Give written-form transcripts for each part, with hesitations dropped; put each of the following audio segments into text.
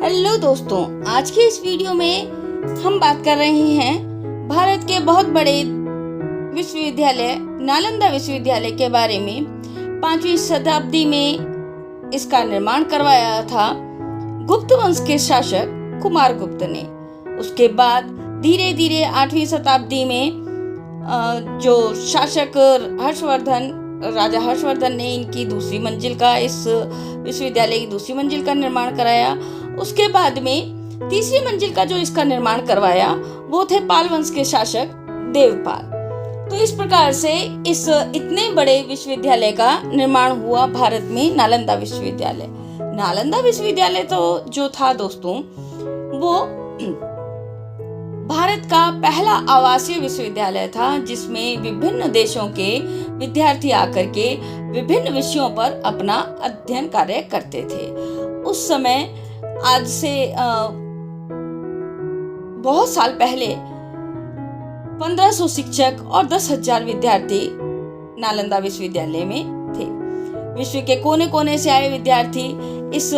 Hello दोस्तों, आज की इस वीडियो में हम बात कर रहे हैं भारत के बहुत बड़े विश्वविद्यालय नालंदा विश्वविद्यालय के बारे में। 5वीं शताब्दी में इसका निर्माण करवाया था गुप्त वंश के शासक कुमारगुप्त ने। उसके बाद धीरे धीरे 8वीं शताब्दी में जो शासक राजा हर्षवर्धन ने इनकी दूसरी मंजिल का इस विश्वविद्यालय की दूसरी मंजिल का निर्माण कराया। उसके बाद में तीसरी मंजिल का जो इसका निर्माण करवाया वो थे पाल वंश के शासक देवपाल। तो इस प्रकार से इस इतने बड़े विश्वविद्यालय का निर्माण हुआ भारत में, नालंदा विश्वविद्यालय। नालंदा विश्वविद्यालय तो जो था दोस्तों, वो भारत का पहला आवासीय विश्वविद्यालय था जिसमें विभिन्न देशों के विद्यार्थी आकर के विभिन्न विषयों पर अपना अध्ययन कार्य करते थे। उस समय आज से बहुत साल पहले 1500 शिक्षक और 10,000 विद्यार्थी नालंदा विश्वविद्यालय में थे। विश्व के कोने कोने से आए विद्यार्थी इस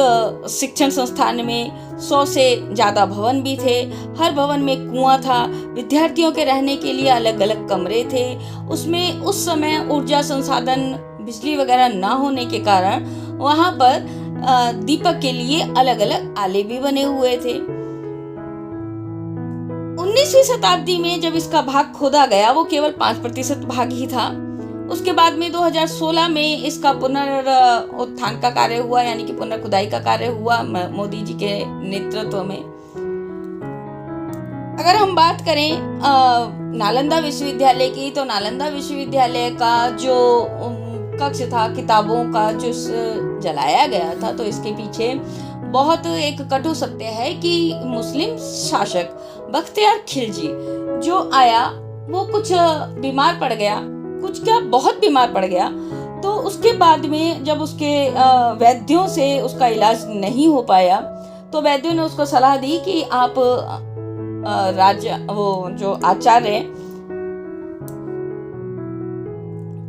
शिक्षण संस्थान में 100 से ज्यादा भवन भी थे। हर भवन में कुआं था। विद्यार्थियों के रहने के लिए अलग अलग कमरे थे। उसमें उस समय ऊर्जा संसाधन, बिजली वगैरह ना होने के कारण वहां पर दीपक के लिए अलग अलग आले भी बने हुए थे। 19वीं शताब्दी में जब इसका भाग खोदा गया वो केवल 5% भाग ही था। उसके बाद में 2016 में इसका पुनरुत्थान का कार्य हुआ, यानी कि पुनर्खुदाई का कार्य हुआ मोदी जी के नेतृत्व में। अगर हम बात करें नालंदा विश्वविद्यालय की, तो नालंदा विश्वविद्यालय का जो कक्ष था, किताबों का जो जलाया गया था, तो इसके पीछे बहुत एक कटु सत्य है कि मुस्लिम शासक बख्तियार खिलजी जो आया वो कुछ बीमार पड़ गया, कुछ क्या बहुत बीमार पड़ गया। तो उसके बाद में जब उसके वैद्यों से उसका इलाज नहीं हो पाया तो वैद्यों ने उसको सलाह दी कि आप वो जो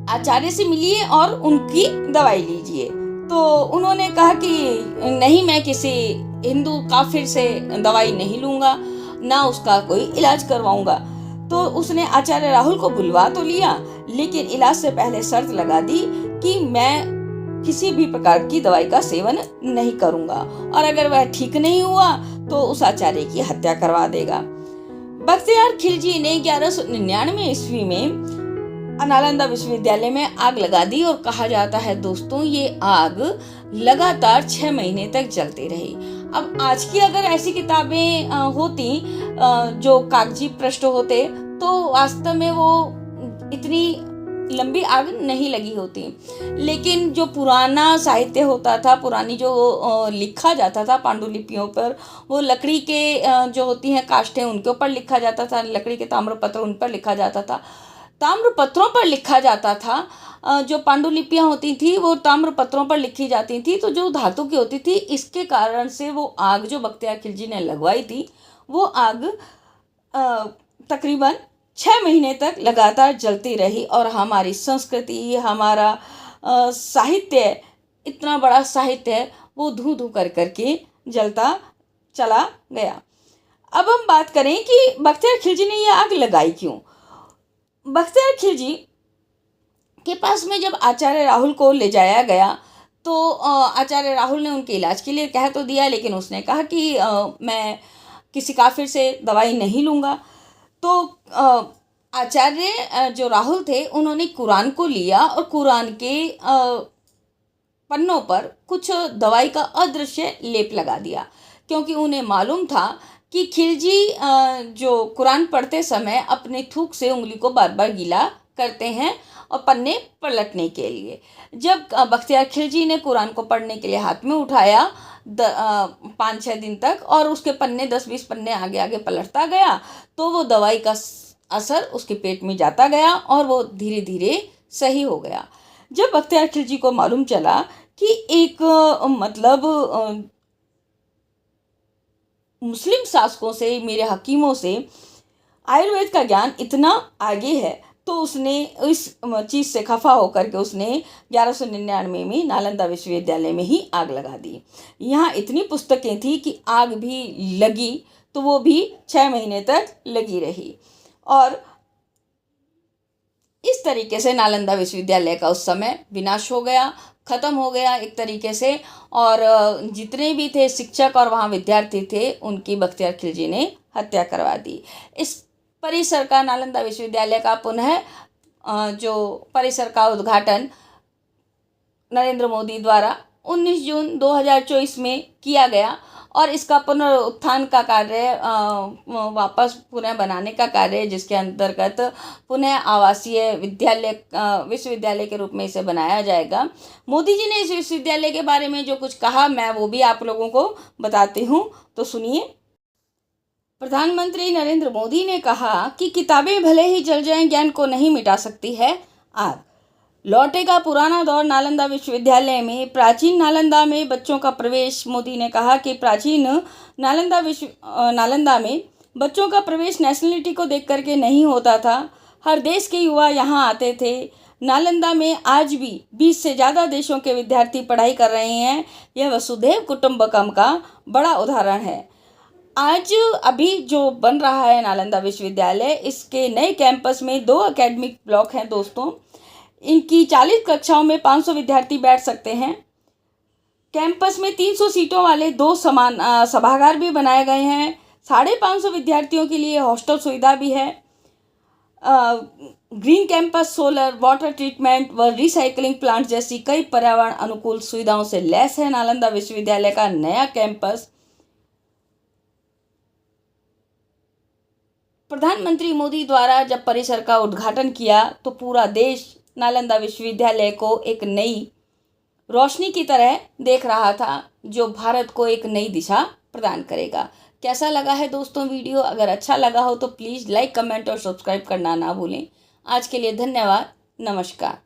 आचार्य से मिलिए और उनकी दवाई लीजिए। तो उन्होंने कहा कि नहीं, मैं किसी हिंदू काफिर से दवाई नहीं लूंगा, ना उसका कोई इलाज करवाऊंगा। तो उसने आचार्य राहुल को बुलवा तो लिया, लेकिन इलाज से पहले शर्त लगा दी कि मैं किसी भी प्रकार की दवाई का सेवन नहीं करूंगा, और अगर वह ठीक नहीं हुआ तो उस आचार्य की हत्या करवा देगा। बख्तियार खिलजी ने 1199 ईस्वी में नालंदा विश्वविद्यालय में आग लगा दी, और कहा जाता है दोस्तों ये आग लगातार 6 महीने तक जलती रही। अब आज की अगर ऐसी किताबें होती जो कागजी पृष्ठ होते, तो वास्तव में वो इतनी लंबी आग नहीं लगी होती। लेकिन जो पुराना साहित्य होता था, पुरानी जो लिखा जाता था पांडुलिपियों पर, वो लकड़ी के जो होती हैं काष्ठें, उनके ऊपर लिखा जाता था। लकड़ी के ताम्रपत्र, उन पर लिखा जाता था। ताम्रपत्रों पर लिखा जाता था। जो पांडुलिपियां होती थी वो ताम्रपत्रों पर लिखी जाती थी, तो जो धातु की होती थी, इसके कारण से वो आग जो बख्तियार खिलजी ने लगवाई थी, वो आग तकरीबन 6 महीने तक लगातार जलती रही। और हमारी संस्कृति, हमारा साहित्य, इतना बड़ा साहित्य, वो धू धू कर करके जलता चला गया। अब हम बात करें कि बख्तियार खिलजी ने ये आग लगाई क्यों। बख्तियार खिलजी के पास में जब आचार्य राहुल को ले जाया गया तो आचार्य राहुल ने उनके इलाज के लिए कह तो दिया, लेकिन उसने कहा कि मैं किसी काफिर से दवाई नहीं लूँगा। तो आचार्य जो राहुल थे उन्होंने कुरान को लिया और कुरान के पन्नों पर कुछ दवाई का अदृश्य लेप लगा दिया, क्योंकि उन्हें मालूम था कि खिलजी जो कुरान पढ़ते समय अपने थूक से उंगली को बार बार गीला करते हैं और पन्ने पलटने के लिए। जब बख्तियार खिलजी ने कुरान को पढ़ने के लिए हाथ में उठाया 5-6 दिन तक, और उसके पन्ने 10-20 पन्ने आगे आगे पलटता गया, तो वो दवाई का असर उसके पेट में जाता गया और वो धीरे धीरे सही हो गया। जब बख्तियार खिलजी को मालूम चला कि एक मुस्लिम शासकों से, मेरे हकीमों से आयुर्वेद का ज्ञान इतना आगे है, तो उसने इस चीज़ से खफा होकर के उसने 1199 में नालंदा विश्वविद्यालय में ही आग लगा दी। यहाँ इतनी पुस्तकें थी कि आग भी लगी तो वो भी 6 महीने तक लगी रही। और इस तरीके से नालंदा विश्वविद्यालय का उस समय विनाश हो गया, ख़त्म हो गया एक तरीके से। और जितने भी थे शिक्षक और वहाँ विद्यार्थी थे, उनकी बख्तियार खिलजी ने हत्या करवा दी। इस परिसर का, नालंदा विश्वविद्यालय का पुनः जो परिसर का उद्घाटन नरेंद्र मोदी द्वारा 19 जून 2024 में किया गया और इसका पुनरुत्थान का कार्य, वापस पुनः बनाने का कार्य, जिसके अंतर्गत पुनः आवासीय विश्वविद्यालय के रूप में इसे बनाया जाएगा। मोदी जी ने इस विश्वविद्यालय के बारे में जो कुछ कहा, मैं वो भी आप लोगों को बताती हूँ, तो सुनिए। प्रधानमंत्री नरेंद्र मोदी ने कहा कि किताबें भले ही जल जाएं, ज्ञान को नहीं मिटा सकती है आग। लौटेगा पुराना दौर नालंदा विश्वविद्यालय में। प्राचीन नालंदा में बच्चों का प्रवेश। मोदी ने कहा कि प्राचीन नालंदा में बच्चों का प्रवेश नेशनलिटी को देख करके नहीं होता था। हर देश के युवा यहाँ आते थे। नालंदा में आज भी 20 से ज़्यादा देशों के विद्यार्थी पढ़ाई कर रहे हैं। यह वसुधैव कुटुंबकम का बड़ा उदाहरण है। आज अभी जो बन रहा है नालंदा विश्वविद्यालय, इसके नए कैंपस में 2 एकेडमिक ब्लॉक हैं दोस्तों। इनकी 40 कक्षाओं में 500 विद्यार्थी बैठ सकते हैं। कैंपस में 300 सीटों वाले 2 समान सभागार भी बनाए गए हैं। 550 विद्यार्थियों के लिए हॉस्टल सुविधा भी है। Green campus solar, water treatment व रिसाइकलिंग प्लांट जैसी कई पर्यावरण अनुकूल सुविधाओं से लैस है नालंदा विश्वविद्यालय का नया कैंपस। प्रधानमंत्री मोदी द्वारा जब परिसर का उद्घाटन किया तो पूरा देश नालंदा विश्वविद्यालय को एक नई रोशनी की तरह देख रहा था, जो भारत को एक नई दिशा प्रदान करेगा। कैसा लगा है दोस्तों वीडियो? अगर अच्छा लगा हो तो प्लीज़ लाइक, कमेंट और सब्सक्राइब करना ना भूलें। आज के लिए धन्यवाद। नमस्कार।